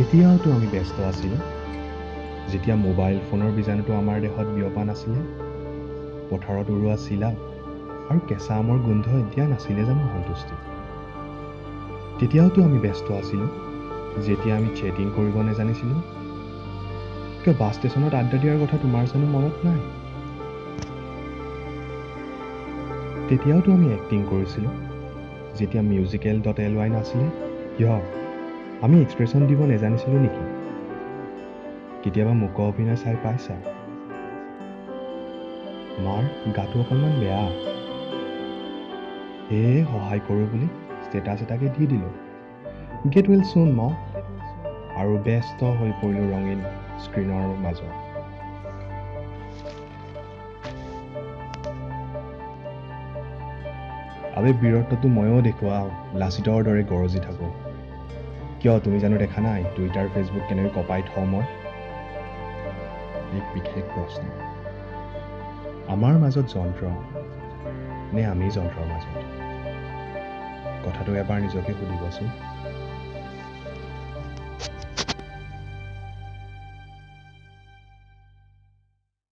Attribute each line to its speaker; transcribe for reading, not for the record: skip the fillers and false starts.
Speaker 1: তেতিয়াওতো আমি ব্যস্ত আছিলোঁ যেতিয়া মোবাইল ফোনৰ বীজাণুটো আমাৰ দেহত বিয়পা নাছিলে। পথাৰত উৰুৱা চিলা আৰু কেঁচা আমৰ গোন্ধ এতিয়া নাছিলে জানো সন্তুষ্টি। তেতিয়াওতো আমি ব্যস্ত আছিলোঁ যেতিয়া আমি চেটিং কৰিব নেজানিছিলোঁ। কিয় বাছ ষ্টেচনত আড্ডা দিয়াৰ কথা তোমাৰ জানো মনত নাই? তেতিয়াওতো আমি এক্টিং কৰিছিলোঁ যেতিয়া musical.ly নাছিলে। কিয় আমি এক্সপ্ৰেছন দিব নেজানিছিলোঁ নেকি? কেতিয়াবা মূক অভিনয় চাই পাইছা? মাৰ গাটো অকণমান বেয়া, সেয়ে সহায় কৰোঁ বুলি ষ্টেটাছ এটাকে দি দিলোঁ, গেট ৱেল চুন ম। আৰু ব্যস্ত হৈ পৰিলোঁ ৰঙীন স্ক্ৰীনৰ মাজত। আবে বীৰত্বটো ময়ো দেখুৱাওঁ, লাচিতৰ দৰে গৰজি থাকোঁ। কিয় তুমি জানো দেখা নাই টুইটাৰ ফেচবুক কেনেকৈ কপাই থওঁ মই? এক বিশেষ প্ৰশ্ন। আমাৰ মাজত যন্ত্ৰ নে আমি যন্ত্ৰৰ মাজত? কথাটো এবাৰ নিজকে সুধিবচোন।